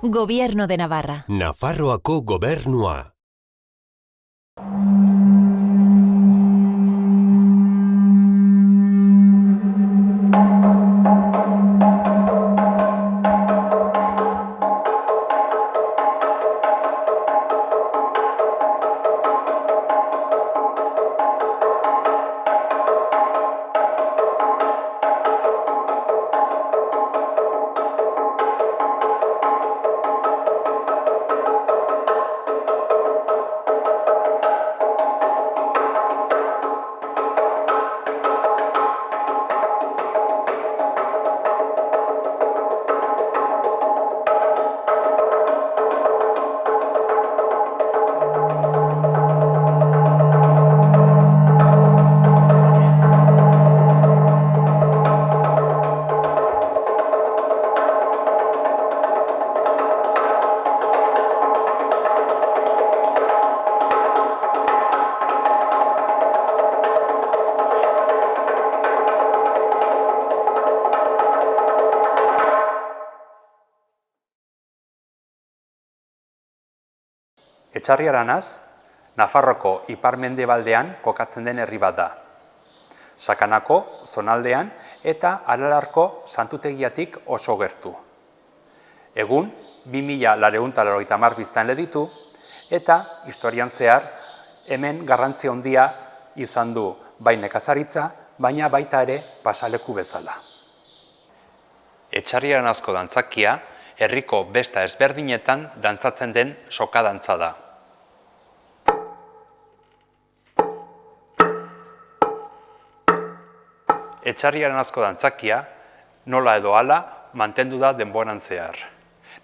Gobierno de Navarra. Nafarroako gobernua. Etxarri Aranaz, Nafarroko ipar-mendebaldean kokatzen den herri bat da. Sakanako, zonaldean eta Aralarko santutegiatik oso gertu. Egun, 2.980 biztanle ditu eta historian zehar hemen garrantzi handia izan du bai nekazaritza, baina baita ere pasaleku bezala. Etxarri Aranazko dantzakia herriko besta ezberdinetan dantzatzen den soka dantza da. Etxarri Aranazko dantzakia, nola edo hala, mantendu da denboran zehar.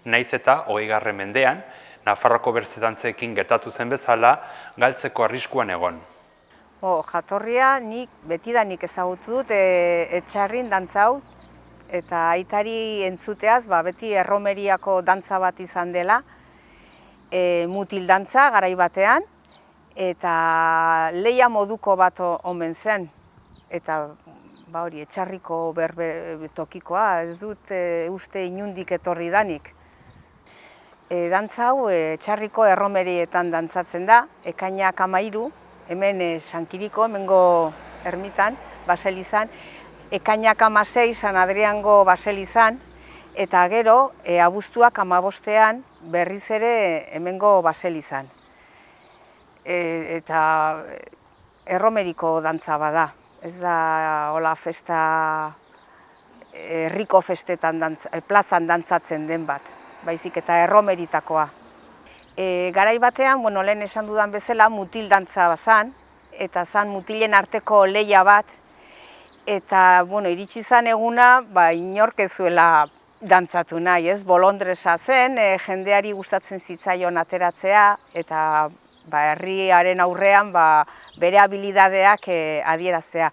Naiz eta 20. mendean, Nafarroko beste dantzekin gertatu zen bezala, galtzeko arriskuan egon. Jatorria nik betidanik ezagutu dut etxarrin dantza hau, eta aitari entzuteaz beti erromeriako dantza bat izan dela, mutil dantza garai batean, eta leia moduko bat omen zen, eta hori etxarriko tokikoa, ez dut uste inundik etorri danik. Dantza hau etxarriko erromerietan dantzatzen da, ekainak 13, hemen Sankiriko, hemengo ermitan, baselizan, ekainak 16, San Adriango baselizan, eta gero abuztuak 15ean berriz ere hemengo baselizan. Eta erromeriko dantza bada. Ez da hola festa, herriko festetan, plazan dantzatzen den bat, baizik eta erromeritakoa. Garai batean, lehen esan dudan bezala, mutil dantza bazan, eta zan mutilen arteko leia bat, eta iritsi zan eguna, inork ez zuela dantzatu nahi, ez? Bolondresa zen, jendeari gustatzen zitzaion ateratzea, eta herriaren aurrean bere habilidadeak adieraztea.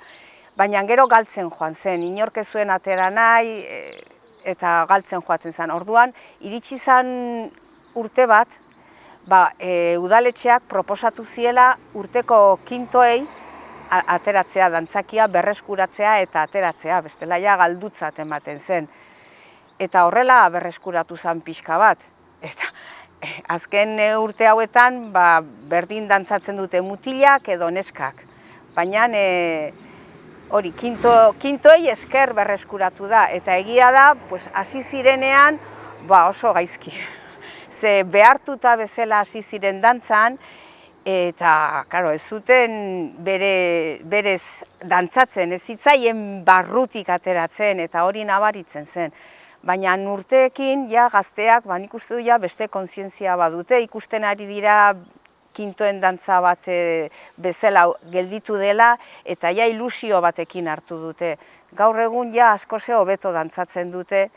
Baina gero galtzen joan zen, inork ez zuen atera nahi eta galtzen joatzen zen. Orduan, iritsi zen urte bat, udaletxeak proposatu ziela urteko kintoei ateratzea, dantzakia berreskuratzea eta ateratzea, bestela ja galdutzat ematen zen. Eta horrela berreskuratu zen pixka bat. Eta azken urte hauetan berdin dantzatzen dute mutilak edo neskak. Baina hori, kintoei esker berreskuratu da. Eta egia da, hasi zirenean oso gaizki. Ze behartuta bezala hasi ziren dantzan, eta ez zuten berez dantzatzen, ez zitzaien barrutik ateratzen eta hori nabaritzen zen. Baina urteekin gazteak nik uste du beste kontzientzia badute, ikusten ari dira kintoen dantza bat bezala gelditu dela eta ilusio batekin hartu dute. Gaur egun askoz hobeto dantzatzen dute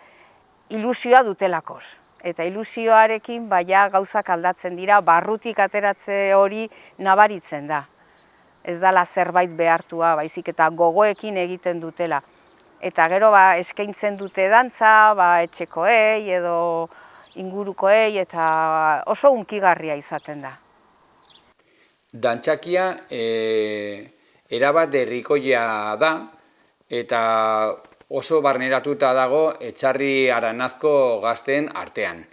ilusioa dutelakoz. Eta ilusioarekin gauzak aldatzen dira, barrutik ateratze hori nabaritzen da. Ez dela zerbait behartua, baizik eta gogoekin egiten dutela. Eta gero eskaintzen dute dantza, etxekoei edo ingurukoei, eta oso hunkigarria izaten da. Dantzakia erabat herrikoia da, eta oso barneratuta dago Etxarri Aranazko gazteen artean,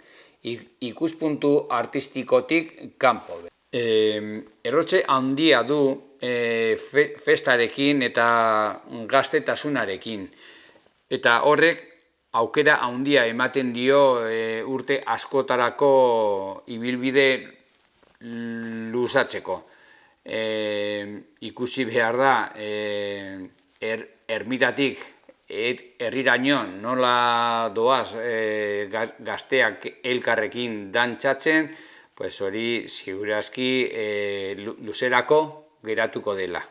ikuspuntu artistikotik kanpo. Errotxe handia du festarekin eta gaztetasunarekin, eta horrek aukera handia ematen dio urte askotarako ibilbide luzatzeko. Ikusi behar da, ermitatik herriraino nola doaz gazteak elkarrekin dantzatzen, pues hori segurazki luzerako geratuko dela.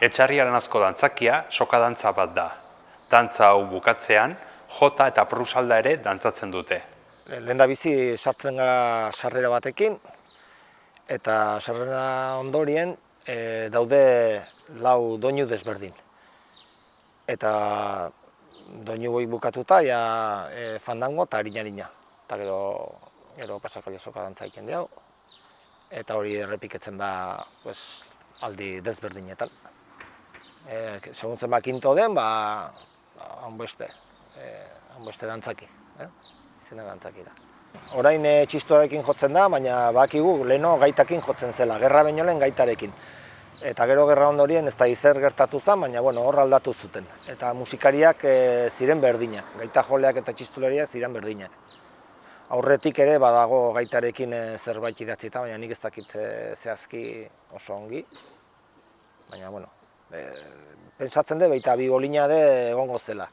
Etxarri Aranazko dantzakia soka dantza bat da. Dantza hau bukatzean, jota eta prusalda ere dantzatzen dute. Lehendabizi sartzen gara sarrera batekin, eta sarrera ondorien daude 4 doinu desberdin. Eta doinu hori bukatuta, fandango eta harina. Eta gero pasakalia soka dantza egiten diau, eta hori errepiketzen da aldi desberdinetan. Segun zenba kinto den, hanbeste dantzaki, izena dantzaki da. Orain txistoarekin jotzen da, baina bakigu leheno gaitakin jotzen zela, gerra baino lehen gaitarekin. Eta gero gerra ondorien ez da izer gertatu zen, baina hor aldatu zuten. Eta musikariak ziren berdinak, gaita joleak eta txistulariak ziren berdinak. Aurretik ere badago gaitarekin zerbait idatzita, baina nik ez dakit zehazki oso ongi. Baina, pentsatzen dut, baita bi bolina egongo zela.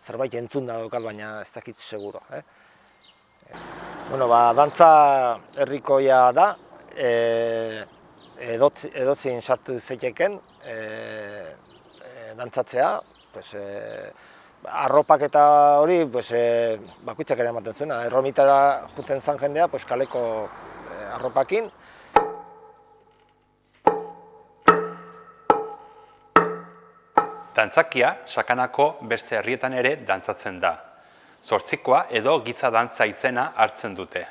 Zerbait entzun da dokal, baina ez dakit seguro. Dantza herrikoia da, edozein sartu zeiteken dantzatzea, arropak eta hori bakoitzak ere ematen zuen. Erromitara juten zan jendea kaleko arropakin. Dantzakia sakanako beste herrietan ere dantzatzen da. Zortzikoa edo giza dantza izena hartzen dute.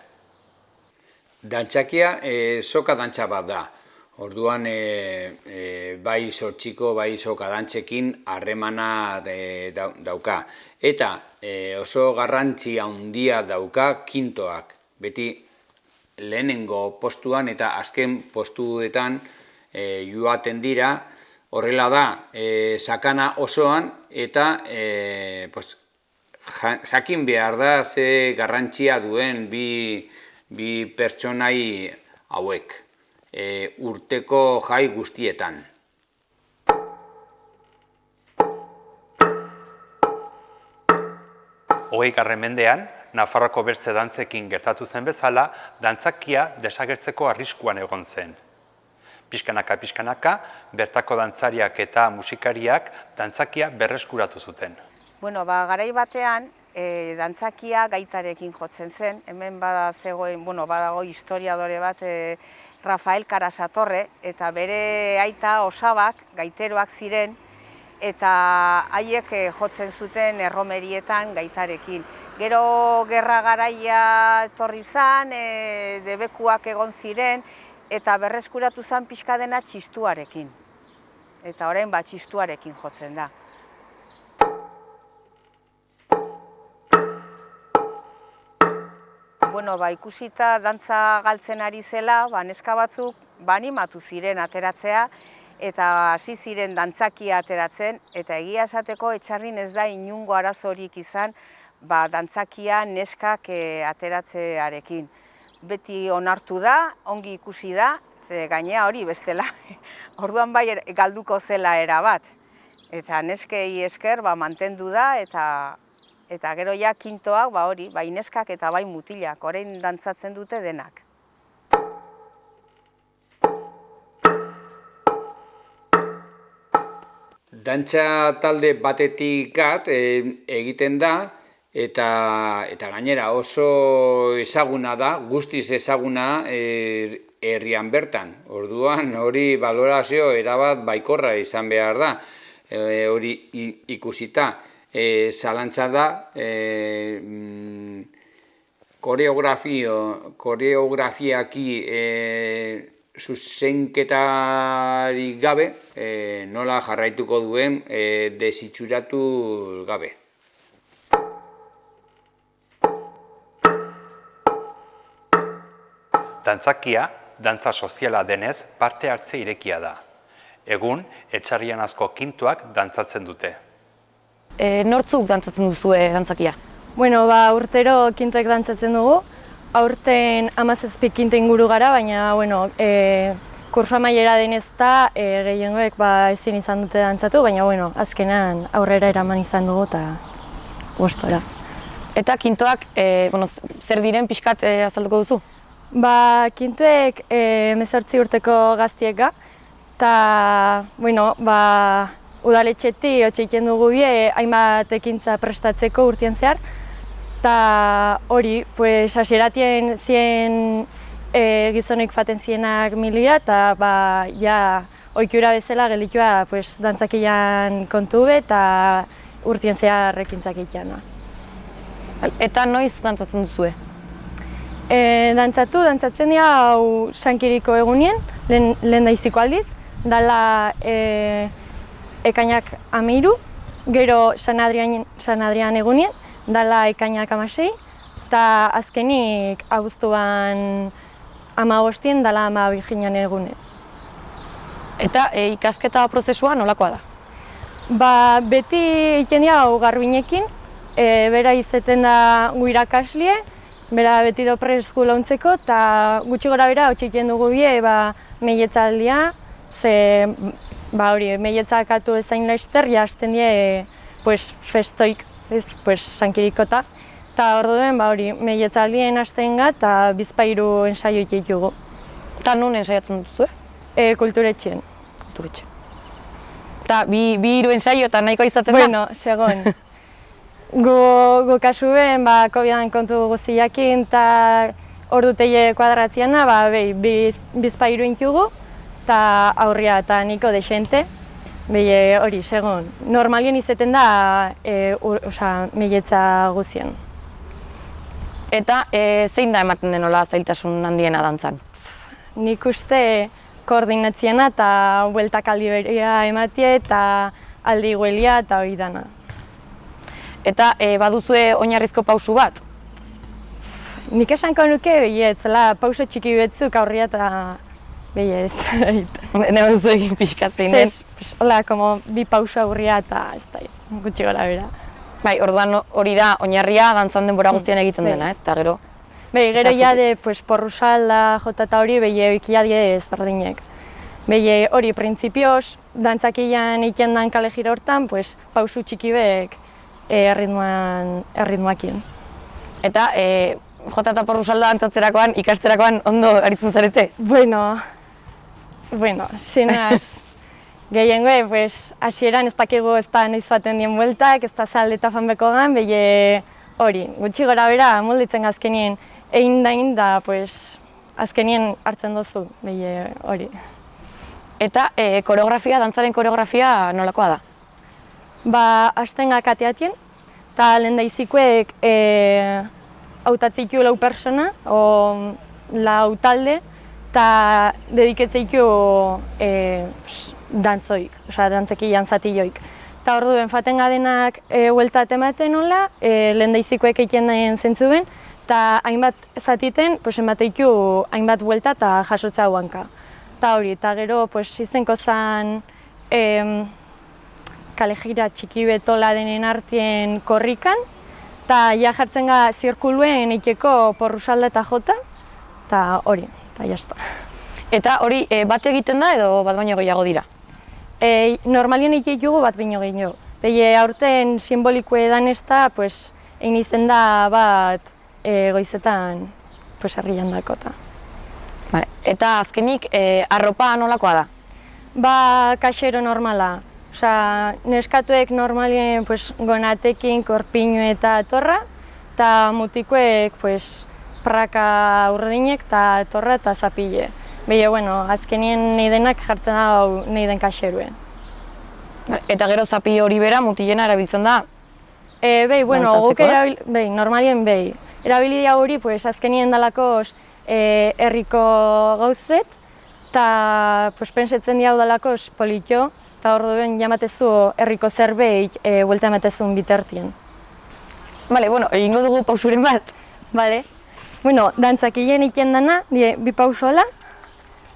Dantzakia soka dantza bat da. Orduan bai zortziko, bai soka dantzekin harremana dauka. Eta oso garrantzi handia dauka kintoak. Beti lehenengo postuan eta azken postuetan joaten dira. Horrela da, sakana osoan eta jakin behar da ze garrantzia duen bi pertsonai hauek urteko jai guztietan. 20. mendean, Nafarroko bertze dantzekin gertatu zen bezala, dantzakia desagertzeko arriskuan egon zen. Pixkanaka, bertako dantzariak eta musikariak dantzakia berreskuratu zuten. Garai batean, dantzakia gaitarekin jotzen zen. Hemen badago historiadore bat, Rafael Karasatorre, eta bere aita osabak gaiteroak ziren, eta haiek jotzen zuten erromerietan gaitarekin. Gero gerra garaia etorri zen, debekuak egon ziren, eta berreskuratu zen pixka dena txistuarekin. Eta orain txistuarekin jotzen da. Ikusita dantza galtzen ari zela, neska batzuk animatu ziren ateratzea, eta hasi ziren dantzakia ateratzen, eta egia esateko Etxarrin ez da inungo arazorik izan dantzakia neskak ateratzearekin. Beti onartu da, ongi ikusi da, ze gainea hori bestela, orduan bai galduko zela erabat. Eta neskei esker mantendu da, eta gero ja kintoak bai neskak eta bai mutilak, orain dantzatzen dute denak. Dantza talde batetik egiten da, eta gainera oso ezaguna da, guztiz ezaguna herrian bertan. Orduan hori balorazio erabat baikorra izan behar da, hori ikusita. Zalantza da, koreografiaki zuzenketarik gabe, nola jarraituko duen desitxuratu gabe. Dantzakia, dantza soziala denez, parte hartze irekia da. Egun, etxarrian asko kintuak dantzatzen dute. Nortzuk dantzatzen duzue dantzakia? Bueno, urtero kintoek dantzatzen dugu. Aurten 17 kinto inguru gara, baina kurso amaiera denez da gehiengoek ezin izan dute dantzatu, baina azkenan aurrera eraman izan dugu eta gustora. Eta kintoak zer diren pixkat azalduko duzu? Kintoek 18 urteko gaztiek ga, eta udaletxetik otxeiken dugu bie hainbat ekintza prestatzeko urtien zehar. Eta hori, hasieratien zien gizonek faten zienak milira, eta ohitura bezala gelitua dantzakian kontu be eta urtien zehar ekintzak egitean. Eta noiz dantzatzen duzue? Dantzatzen dira hau Sankiriko egunien, lehen daiziko aldiz, dala ekainak 13, gero San Adrian egunien, dala ekainak 16, eta azkenik abuztuan 15, dala 12 egunen. Eta ikasketa prozesua nolakoa da? Beti egiten dira hau garbinekin, bera izeten da gu irakaslie, bera beti do presku launtzeko, eta gutxi gora bera hotxeiten dugu bie meietzaldia, ze meietzak atu ezain laizter, jazten die festoik, Sankirikota. Eta orduen meietzaldien hasten ga eta bizpairu ensaioik ditugu. Eta nun ensaiatzen duzue? Kulturetxean. Eta bi hiru ensaio eta nahiko izaten da? Bueno, segon. Gu kasu ben, COVID-an kontu guztiakin eta ordutei kuadratzean da, bizpairu intugu eta aurria eta niko desente. Hori, segon. Normalien izeten da meietza guzien. Eta zein da ematen denola zailtasun handiena dantzan? Nik uste koordinatziena eta bueltak aldi beria ematie eta aldi guelia eta hori dana. Eta baduzue oinarrizko pausu bat? Nik esanko nuke zela pauso txiki betzuk aurria eta ez. Neu duzu egin pixkatzen den? Hola, bi pauso aurria eta ez da, gutxi gora bera. Bai, orduan hori da oinarria dantzan denbora guztian egiten dena, ez? Eta gero? Gero jade porrusalda jota eta hori ikia die ezberdinek. Hori, printzipioz, dantzakian egiten dan kale jira hortan, pausu txiki bek erritmoakin. Eta jota eta porrusalda dantzatzerakoan, ikasterakoan ondo aritzen zarete? Zinaz. Gehiengoe, hasieran ez dakigu ez da noiz baten dien bueltak, ez da zalde eta fanbeko gan, hori, gutxi gora bera, molditzen azkenien egin da, azkenien hartzen dozu, hori. Eta koreografia, dantzaren koreografia nolakoa da? Hasten gakateatien, eta lehen daizikuek hautatzeiku lau persona, o lau talde, eta dediketzeiku dantzoik, dantzekian zati-joik. Eta orduen faten gadenak hueltat ematen hola, lehen daizikoek egiten daien zentzu ben, eta hainbat zatiten emateiku hainbat huelta eta jasotza huanka. Eta hori, eta gero izenko zan kalejira txiki betola denen artien korrikan, eta jartzen ga zirkuluen eiteko porrusalda eta jota, eta hori, eta jazta. Eta hori bat egiten da edo bat baino gehiago dira? Normalien egitugu bat baino gehiago. Aurten simboliko edan ez da, egin izen da bat goizetan herrian dakota. Eta azkenik, arropa nolakoa da? Kaxero normala. Neskatuek normalien gonatekin, korpinu eta torra, eta mutikoek praka urdinek eta torra eta zapile. Azkenien nahi denak jartzen da nahi den kaxerue. Eta gero zapile hori bera mutilena erabiltzen da? Normalien erabilidea hori azkenien dalako herriko gauzbet, eta pentsetzen diau dalako politxo, eta orduen jamatezu herriko zerbait buelta ematezun bitartien. Bale, egingo dugu pausuren bat. Bale. Dantzak hien iken dana, bi pausola,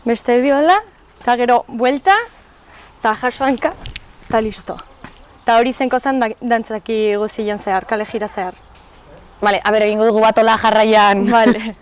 beste bi hola, eta gero buelta, eta jasoanka, eta listo. Eta hori zenko zen dantzaki guzien zehar, kale jira zehar. Bale, egingo dugu bat hola jarraian. Bale.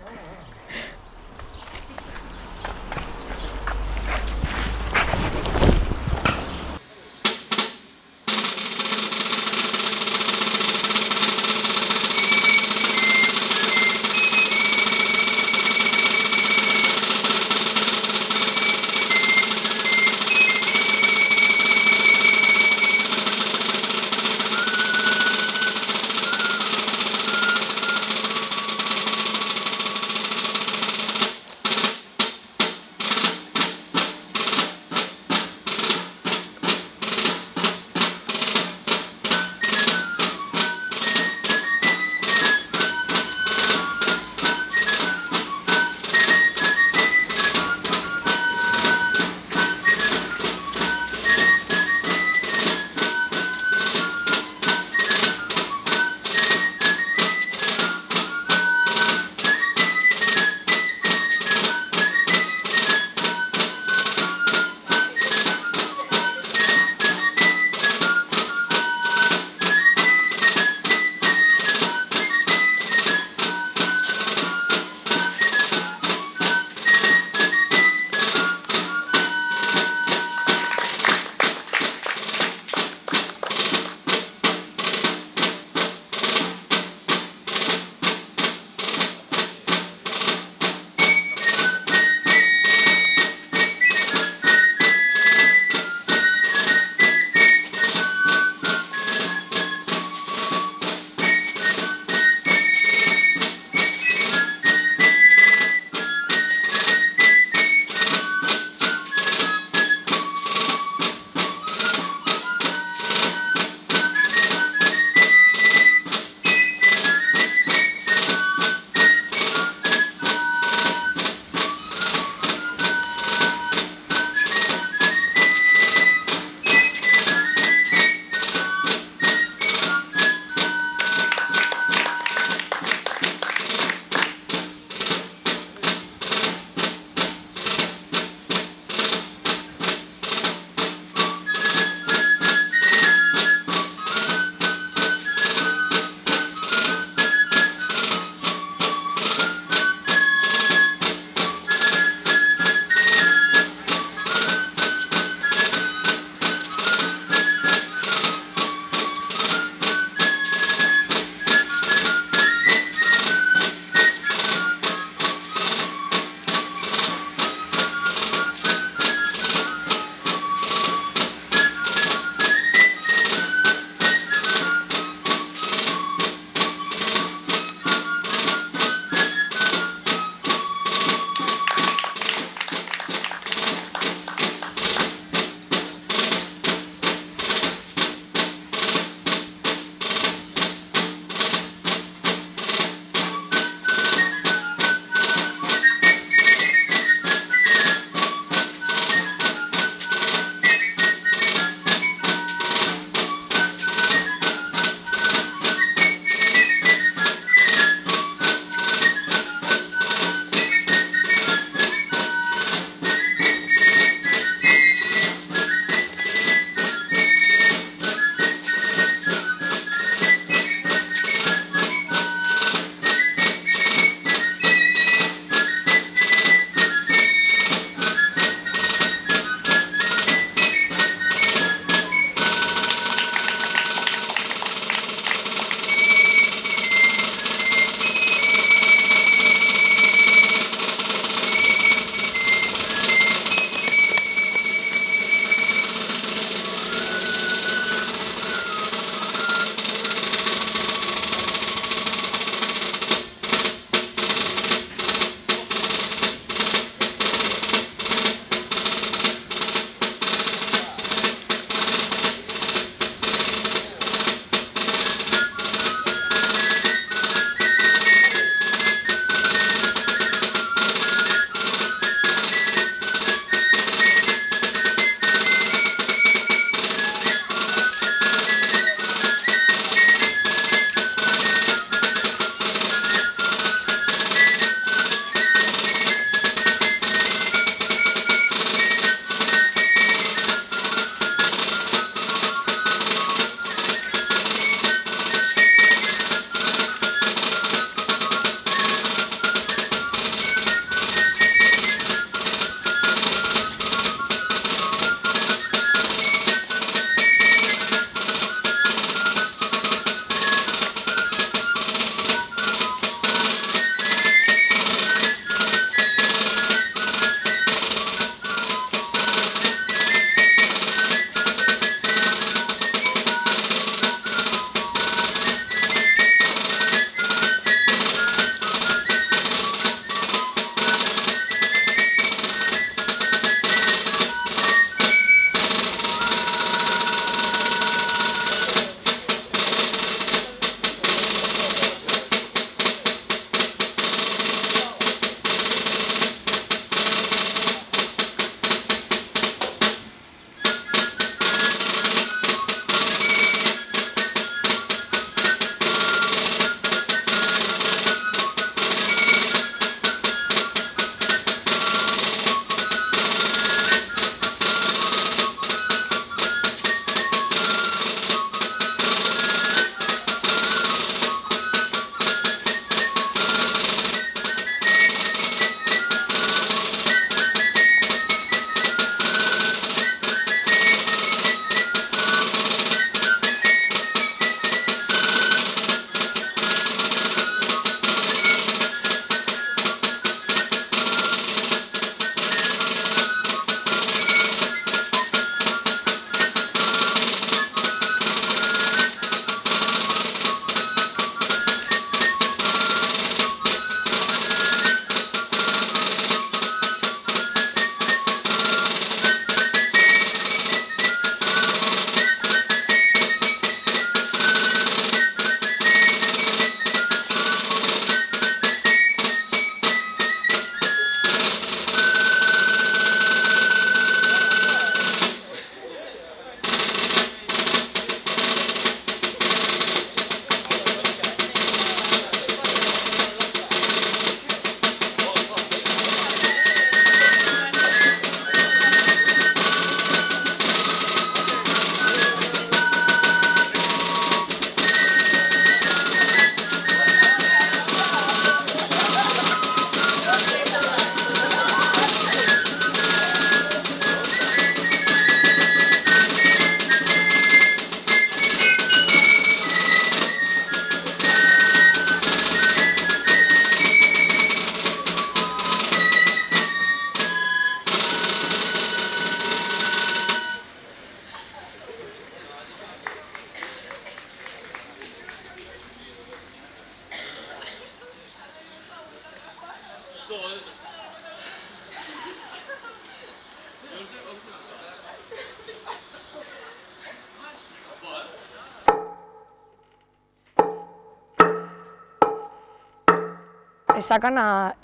Sakana,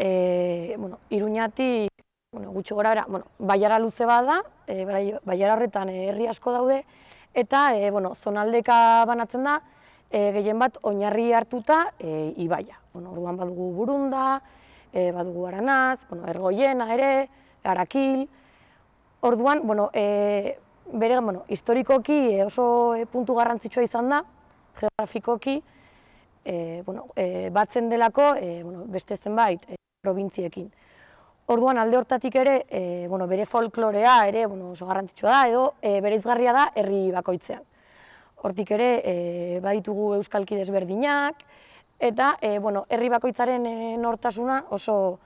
Iruñatik, gutxi gora bera, bailara luze bat da, bailara horretan herri asko daude, eta zonaldeka banatzen da, gehien bat oinarri hartuta ibaia. Orduan badugu Burunda, badugu Aranaz, Ergoiena ere, Arakil. Orduan, bere, historikoki oso puntu garrantzitsua izan da, geografikoki, batzen delako beste zenbait probintziekin. Orduan alde hortatik ere, bere folklorea ere oso garrantzitsua da, edo bereizgarria da herri bakoitzean. Hortik ere baditugu euskalki desberdinak, eta herri bakoitzaren nortasuna oso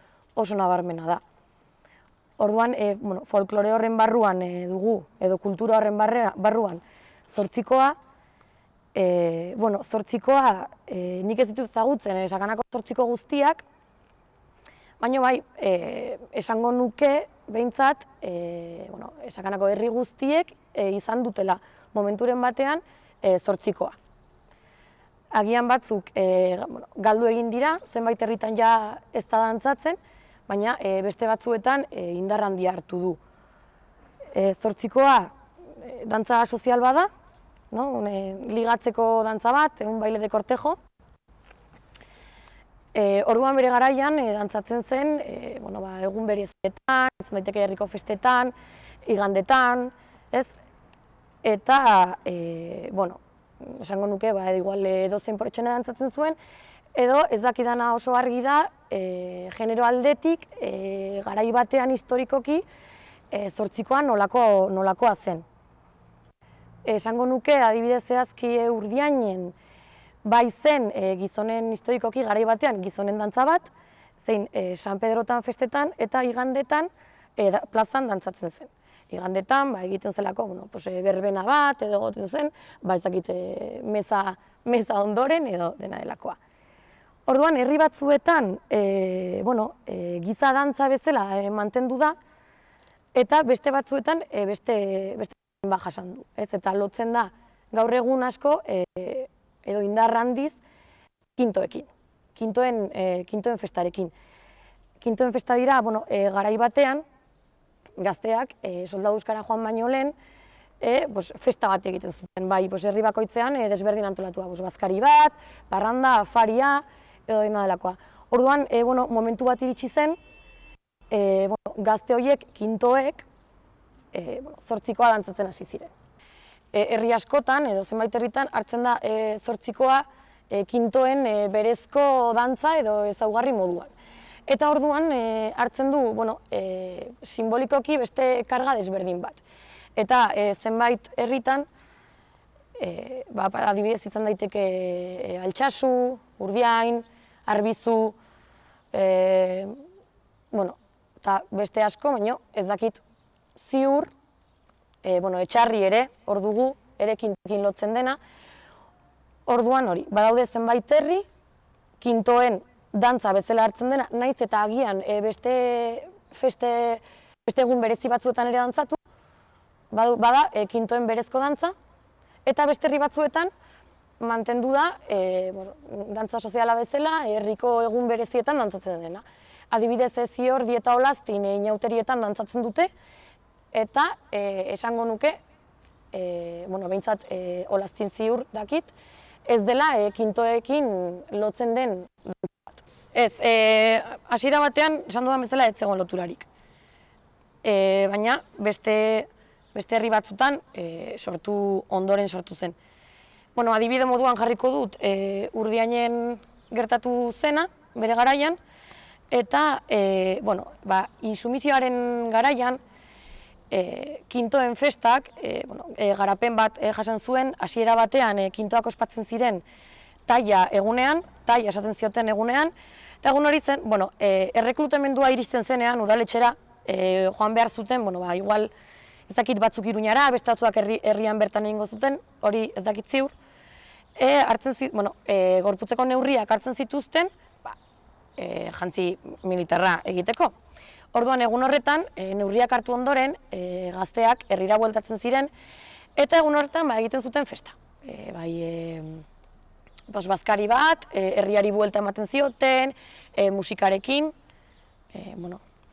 nabarmena da. Orduan, folklore horren barruan dugu, edo kultura horren barruan, zortzikoa. Zortzikoa nik ez ditut ezagutzen Sakanako zortziko guztiak, baina bai, esango nuke behintzat Sakanako herri guztiek izan dutela momenturen batean zortzikoa. Agian batzuk galdu egin dira, zenbait herritan ja ez da dantzatzen, baina beste batzuetan indar handia hartu du. Zortzikoa dantza sozial bada, ligatzeko dantza bat, un baile de cortejo. Orduan bere garaian dantzatzen zen egun berezietan, izan daiteke herriko festetan, igandetan, ez? Eta, esango nuke, igual edozein pertsona dantzatzen zuen, edo ez dakidana oso argi da, genero aldetik, garai batean historikoki, zortzikoa nolakoa zen. Esango nuke, adibidez zehazki Urdiainen bai zen gizonen historikoki garai batean gizonen dantza bat, zein San Pedrotan festetan eta igandetan plazan dantzatzen zen. Igandetan egiten zelako berbena bat edo egoten zen, ez dakit meza ondoren edo dena delakoa. Orduan, herri batzuetan giza dantza bezala mantendu da, eta beste batzuetan beste jasan du. Eta lotzen da gaur egun asko edo indar handiz kintoekin, kintoen festarekin. Kintoen festa dira, garai batean, gazteak soldaduzkara joan baino lehen, festa bat egiten zuten, bai, herri bakoitzean desberdin antolatua, bazkari bat, parranda, afaria, edo dena delakoa. Orduan, momentu bat iritsi zen, gazte horiek, kintoek, zortzikoa dantzatzen hasi ziren. Herri askotan, edo zenbait herritan, hartzen da zortzikoa kintoen berezko dantza edo ezaugarri moduan. Eta orduan hartzen du simbolikoki beste karga desberdin bat. Eta zenbait herritan, adibidez izan daiteke Altsasu, Urdiain, Arbizu, eta beste asko, baina ez dakit ziur, etxarri ere, hor dugu, ere kintoekin lotzen dena. Orduan hori, badaude zenbait herri, kintoen dantza bezala hartzen dena, nahiz eta agian beste egun berezi batzuetan ere dantzatu, bada kintoen berezko dantza, eta beste herri batzuetan mantendu da dantza soziala bezala, herriko egun berezietan dantzatzen dena. Adibidez Zior, Dieta Olaztin, inauterietan dantzatzen dute, eta esango nuke, behintzat Olaztin ziur dakit, ez dela kintoekin lotzen den dantza bat. Ez, hasiera batean, esan dudan bezala, ez zegoen loturarik. Baina beste herri batzutan ondoren sortu zen. Adibide moduan jarriko dut Urdiainen gertatu zena, bere garaian, eta insumisioaren garaian kintoen festak garapen bat jasan zuen, hasiera batean kintoak ospatzen ziren taia egunean, taia esaten zioten egunean, eta egun hori zen, erreklutamendua iristen zenean, udaletxera joan behar zuten, igual ez dakit batzuk Iruñara, beste batzuak herrian bertan egingo zuten, hori ez dakit ziur, gorputzeko neurriak hartzen zituzten, jantzi militarra egiteko. Orduan egun horretan, neurriak hartu ondoren, gazteak herrira bueltatzen ziren, eta egun horretan egiten zuten festa. bazkari bat, herriari buelta ematen zioten, musikarekin,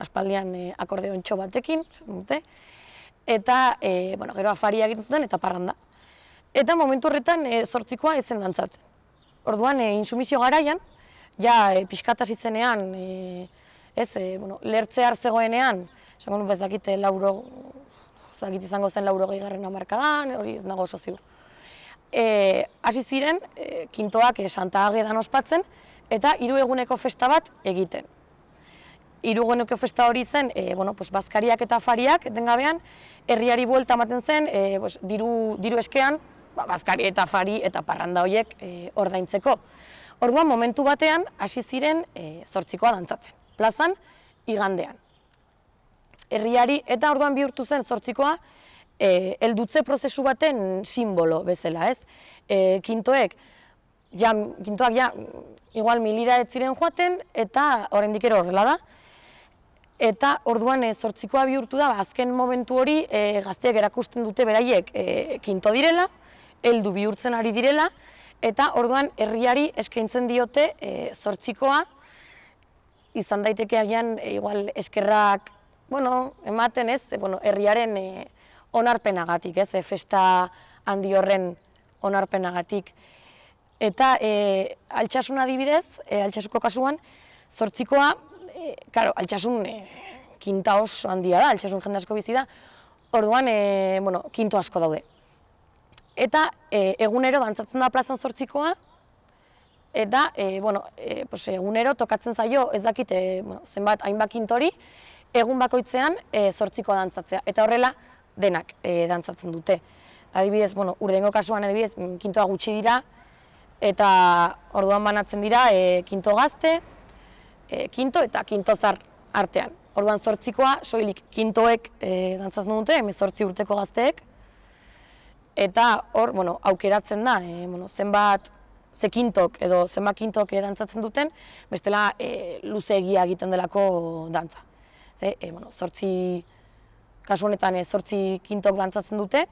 aspaldian akordeontxo batekin, dute, eta gero afaria egiten zuten eta parranda. Eta momentu horretan zortzikoa ez zen dantzatzen. Orduan, insumizio garaian, ja pixkat hasi zenean, lertzear zegoenean, esango nu bezakit izango zen 80. hamarkadan, hori ez nago oso ziur. Hasi ziren, kintoak Santa Agedan ospatzen, eta 3 eguneko festa bat egiten. 3 eguneko festa hori zen, bazkariak eta afariak etengabean, herriari buelta ematen zen, diru eskean, bazkari eta afari eta parranda horiek ordaintzeko. Orduan, momentu batean, hasi ziren zortzikoa dantzatzen, plazan, igandean. Herriari, eta orduan bihurtu zen zortzikoa, heldutze prozesu baten simbolo bezala, ez? Kintoak igual 1000 ez ziren joaten, eta oraindik ere horrela da. Eta orduan zortzikoa bihurtu da, azken momentu hori gazteek erakusten dute beraiek kinto direla, heldu bihurtzen ari direla, eta orduan herriari eskaintzen diote zortzikoa, izan daiteke agian igual eskerrak ematen ez, herriaren onarpenagatik, ez, festa handi horren onarpenagatik. Eta Altsasun adibidez, Altsasuko kasuan, zortzikoa, Altsasun kinta oso handia da, Altsasun jende asko bizi da, orduan kinto asko daude. Eta egunero dantzatzen da plazan zortzikoa, eta egunero tokatzen zaio, ez dakit zenbat hainbat kintori, egun bakoitzean zortzikoa dantzatzea, eta horrela denak dantzatzen dute. Adibidez, Urdengo kasuan adibidez, kintoa gutxi dira, eta orduan banatzen dira kinto gazte, kinto eta kinto zar artean. Orduan zortzikoa, soilik kintoek dantzatzen dute, 18 urteko gazteek, eta hor, aukeratzen da, ze kintok edo zenbat kintok dantzatzen duten, bestela luzeegia egiten delako dantza. Kasu honetan 8 kintok dantzatzen dute,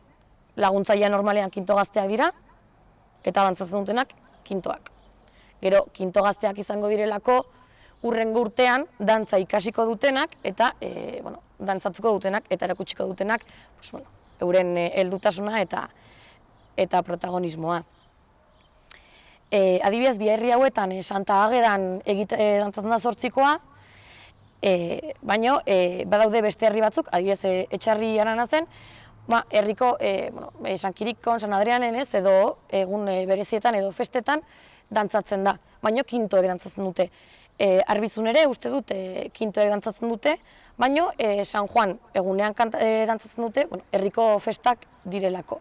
laguntzailea normalean kinto gazteak dira, eta dantzatzen dutenak kintoak. Gero, kinto gazteak izango direlako, hurrengo urtean dantza ikasiko dutenak, eta dantzatuko dutenak, eta erakutsiko dutenak, euren heldutasuna eta protagonismoa. Adibidez, bi herri hauetan Santa Agedan dantzatzen da zortzikoa, baina badaude beste herri batzuk, adibidez Etxarri Aranazen, herriko San Kirikon, San Adrianen edo egun berezietan edo festetan dantzatzen da, baina kintoek dantzatzen dute. Arbizun ere uste dut kintoek dantzatzen dute, baina San Juan egunean dantzatzen dute herriko festak direlako.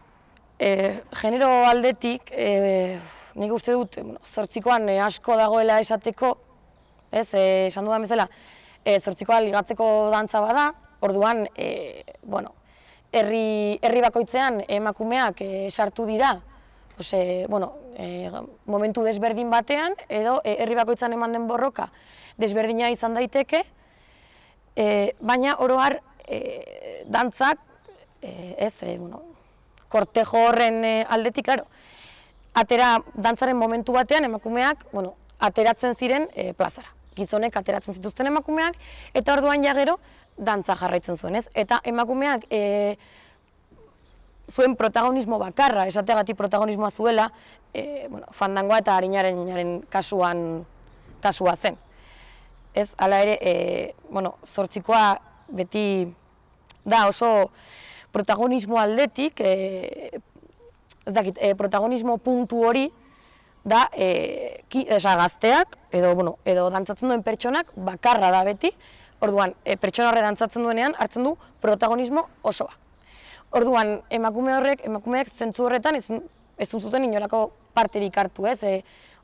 Genero aldetik, nik uste dut zortzikoan asko dagoela esateko, esan dudan bezala, zortzikoa ligatzeko dantza bada, orduan, herri bakoitzean emakumeak sartu dira, momentu desberdin batean, edo herri bakoitzan eman den borroka desberdina izan daiteke, baina oro har dantzak, kortejo horren aldetik, dantzaren momentu batean emakumeak ateratzen ziren plazara. Gizonek ateratzen zituzten emakumeak, eta orduan gero dantza jarraitzen zuen, ez? Eta emakumeak zuen protagonismo bakarra, esateagatik protagonismoa zuela, fandangoa eta arinaren kasua zen. Ez, hala ere, zortzikoa beti da oso protagonismo aldetik, ez dakit, protagonismo puntu hori da gazteak, edo dantzatzen duen pertsonak bakarra da beti, orduan, pertsona horre dantzatzen duenean hartzen du protagonismo osoa. Orduan, emakumeak zentzu horretan ez zuten inolako parterik hartu, ez?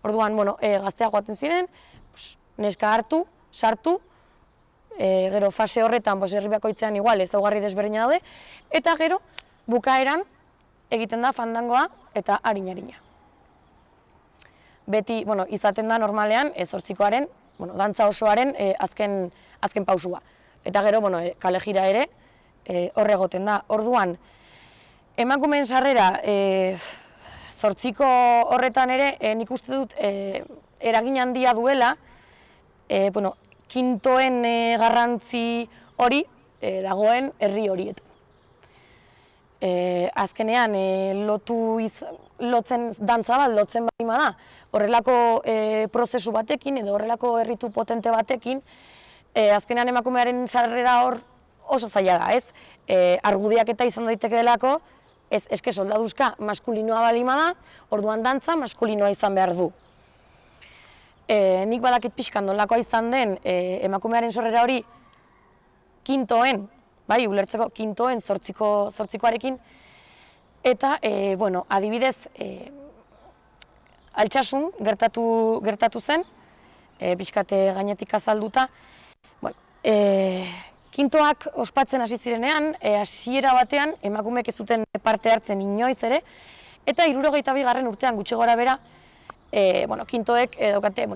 Orduan, gazteak joaten ziren, neska hartu, sartu, gero fase horretan, herri bakoitzean igual ezaugarri desberdina daude, eta gero bukaeran egiten da fandangoa eta arina. Beti, izaten da normalean, zortzikoaren, dantza osoaren azken pausua. Eta gero, kale jira ere, horre egoten da. Orduan, emakumeen sarrera zortziko horretan ere, nik uste dut eragin handia duela, kintoen garrantzi hori dagoen herri horietan. Azkenean, dantza bat lotzen bali da, horrelako prozesu batekin edo horrelako erritu potente batekin, azkenean emakumearen sarrera hor oso zaila da, ez? Argudiak eta izan daitekeelako, eske soldaduzka maskulinoa balima da, orduan dantza maskulinoa izan behar du. Nik badakit pixkan nolakoa izan den emakumearen sorrera hori kintoen, bai, ulertzeko kintoen zortzikoarekin, eta, adibidez, Altsasun gertatu zen, pixkate gainetik azalduta. Kintoak ospatzen hasi zirenean, hasiera batean, emakumeek ez zuten parte hartzen inoiz ere, eta 62. urtean gutxi gora bera, kintoek daukate,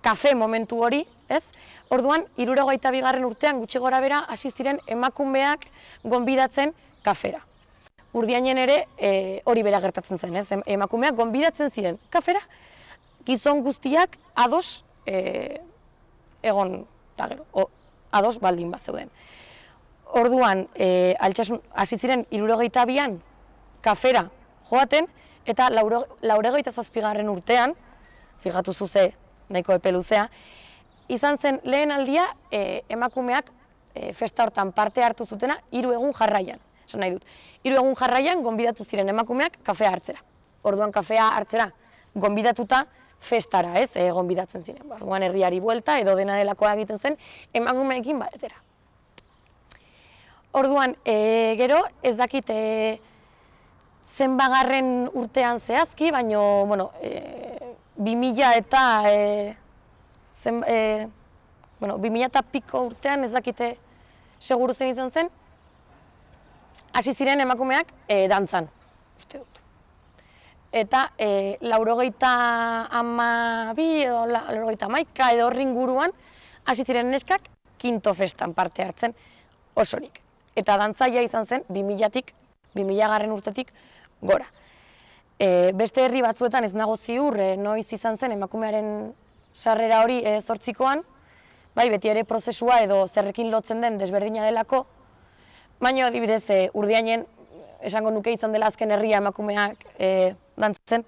kafe momentu hori, ez? Orduan, 62. urtean gutxi gora bera, hasi ziren emakumeak gonbidatzen kafera. Urdiainen ere hori bera gertatzen zen, ez? Emakumeak gonbidatzen ziren kafera, gizon guztiak ados egon, ados baldin bat zeuden. Orduan, Altsasun hasi ziren 62an kafera joaten, eta 87. urtean, fijatu zuze nahiko epe luzea, izan zen lehen aldia emakumeak festa hortan parte hartu zutena 3 egun jarraian. Esan nahi dut, 3 egun jarraian gonbidatu ziren emakumeak kafea hartzera. Orduan kafea hartzera gonbidatuta festara, ez, gonbidatzen ziren. Orduan herriari buelta edo dena delakoa egiten zen emakumeekin baretera. Orduan, gero ez dakit zenbagarren urtean zehazki, baino, 2000 eta piko urtean ez dakite seguru zen izan zen, hasi ziren emakumeak dantzan, uste dut. Eta 92 edo 91 edo horri inguruan hasi ziren neskak kinto festan parte hartzen osorik. Eta dantzaia izan zen 2000 urtetik gora. Beste herri batzuetan ez nago ziur, noiz izan zen emakumearen sarrera hori zortzikoan, bai, beti ere prozesua edo zerrekin lotzen den desberdina delako, baina adibidez Urdiainen esango nuke izan dela azken herria emakumeak dantzatzen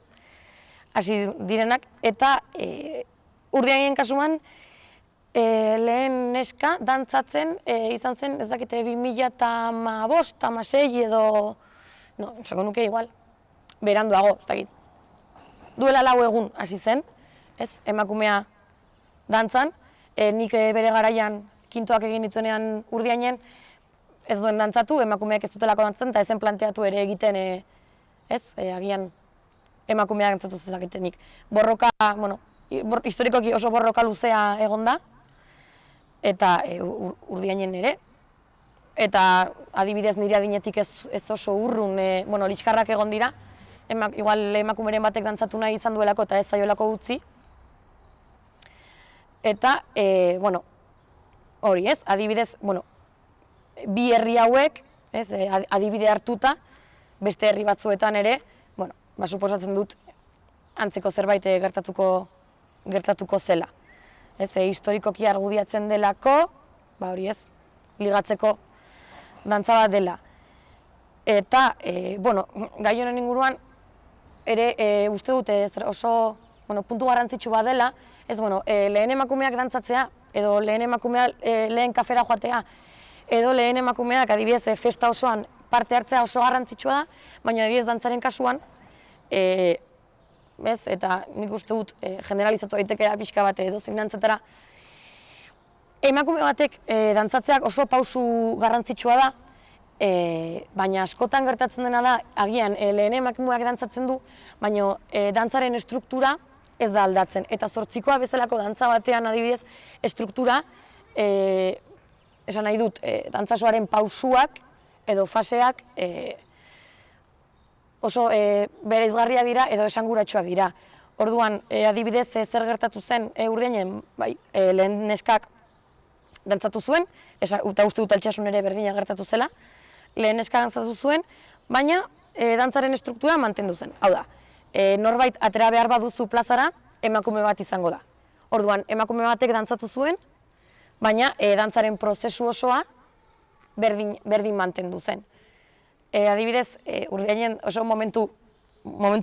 hasi direnak, eta Urdiainen kasuan lehen neska dantzatzen izan zen, ez dakite, 2015, 2016 edo, esango nuke igual, beranduago, ez dakit. Duela 4 egun hasi zen, ez, emakumea dantzan, nik bere garaian kintoak egin dituenean Urdiainen, ez duen dantzatu, emakumeak ez dutelako dantzatzen, eta ezen planteatu ere egiten, agian emakumeak dantzatu zezakitenik. Borroka, historikoki oso borroka luzea egon da, eta Urdiainen ere, eta adibidez nire adinetik ez oso urrun, liskarrak egon dira, igual emakumeren batek dantzatu nahi izan duelako eta ez zaiolako utzi. Eta, hori ez, adibidez, bi herri hauek, adibide hartuta, beste herri batzuetan ere, suposatzen dut antzeko zerbait gertatuko zela. Historikoki argudiatzen delako, hori ez, ligatzeko dantza bat dela. Eta, gai honen inguruan, ere uste dute oso puntu garrantzitsu bat dela, lehen emakumeak dantzatzea, edo lehen emakumeak lehen kafera joatea, edo lehen emakumeak adibidez festa osoan parte hartzea oso garrantzitsua da, baina adibidez dantzaren kasuan, eta nik uste dut generalizatu daitekea pixka bat edozein dantzatara, emakume batek dantzatzeak oso pausu garrantzitsua da, baina askotan gertatzen dena da, agian lehen emakumeak dantzatzen du, baina dantzaren estruktura ez da aldatzen. Eta zortzikoa bezalako dantza batean adibidez, estruktura, esan nahi dut, dantzasoaren pausuak edo faseak oso bereizgarriak dira edo esanguratsuak dira. Orduan, adibidez, zer gertatu zen Urdiainen, lehen neskak dantzatu zuen, eta uste dut Altsasun ere berdina gertatu zela, lehen neskak dantzatu zuen, baina dantzaren estruktura mantendu zen. Hau da, norbait atera behar baduzu plazara, emakume bat izango da. Orduan, emakume batek dantzatu zuen, baina dantzaren prozesu osoa berdin mantendu zen. Adibidez, Urdiainen oso momentu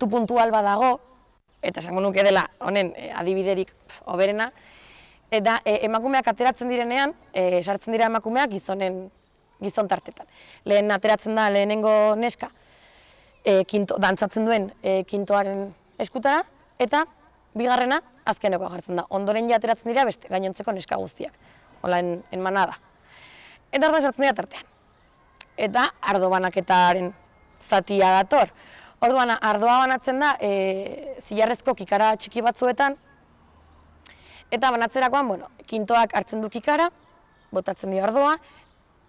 puntual badago, eta esango nuke dela honen adibiderik hoberena, eta emakumeak ateratzen direnean, sartzen dira emakumeak gizon tartetan. Lehen ateratzen da lehenengo neska, dantzatzen duen kintoaren eskutara, eta bigarrena azkeneko jartzen da. Ondoren ja ateratzen dira beste gainontzeko neska guztiak, hola enmanada. Eta orduan sartzen dira tartean. Eta ardo banaketaren zatia dator. Orduan, ardoa banatzen da zilarrezko kikara txiki batzuetan, eta banatzerakoan, kintoak hartzen du kikara, botatzen dio ardoa,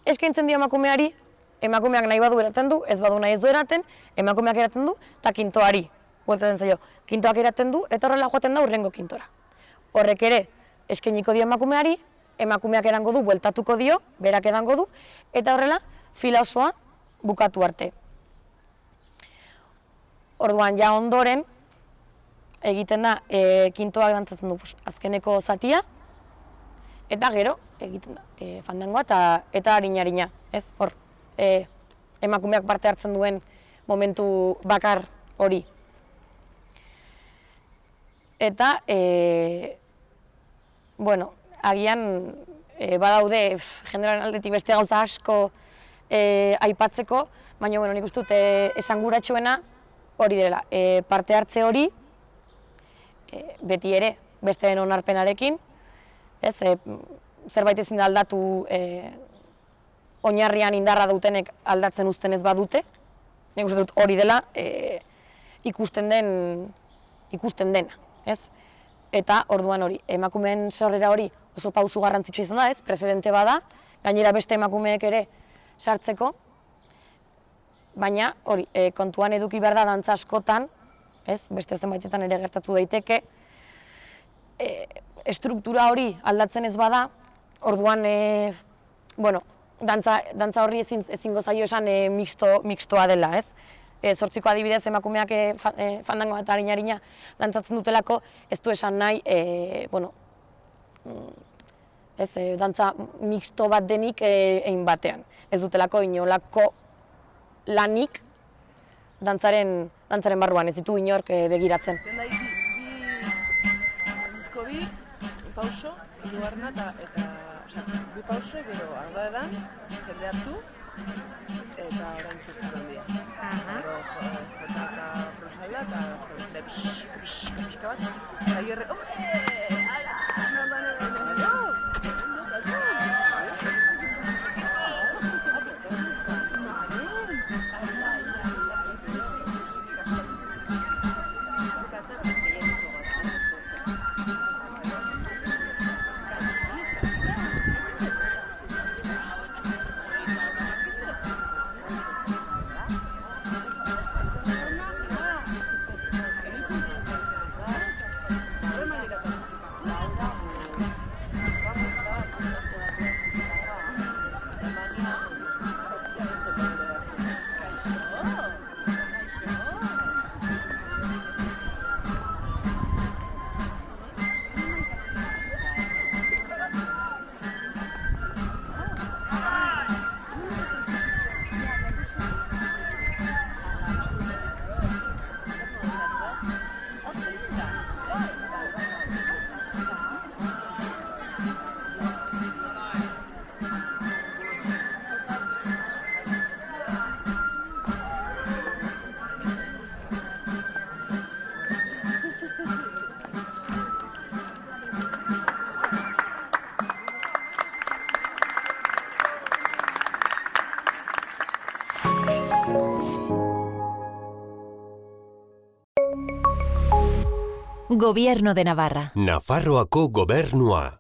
eskaintzen dio emakumeari, emakumeak nahi badu eraten du, ez badu nahi ez du eraten, emakumeak eraten du, eta kintoari, bueltatzen zaio, kintoak eraten du, eta horrela joaten da hurrengo kintora. Horrek ere, eskainiko dio emakumeari, emakumeak erango du, bueltatuko dio, berak edango du, eta horrela, fila osoa bukatu arte. Orduan, ja ondoren, egiten da, kintoak dantzatzen du azkeneko zatia, eta gero, egiten da, fandangoa eta harina, ez? Hor, emakumeak parte hartzen duen momentu bakar hori. Eta, agian, badaude, jendearen aldetik beste gauza asko aipatzeko, baina, nik uste dut esanguratsuena hori dela, parte hartze hori, beti ere, besteen onarpenarekin, zerbait ezin da aldatu oinarrian indarra dutenek aldatzen uzten ez badute, nik uste dut hori dela ikusten dena, ez? Eta orduan hori, emakumeen sorrera hori oso pausu garrantzitsua izan da, ez? Prezedente bada, gainera beste emakumeek ere sartzeko, baina hori, kontuan eduki behar da dantza askotan, ez? Beste zenbaitetan ere gertatu daiteke, estruktura hori aldatzen ez bada, orduan, dantza horri ezingo zaio esan mixtoa dela, ez? Zortziko adibidez emakumeak fandangoa eta harina dantzatzen dutelako, ez du esan nahi, dantza mixto bat denik egin batean. Ez dutelako inolako lanik dantzaren barruan, ez ditu inork begiratzen. Bi pauso, hirugarrena eta bi pauso, gero arda edan, jende hartu, eta orain zertzen handia. Gero jota eta prosaila eta pixka bat, eta gero, Gobierno de Navarra. Nafarroako gobernua.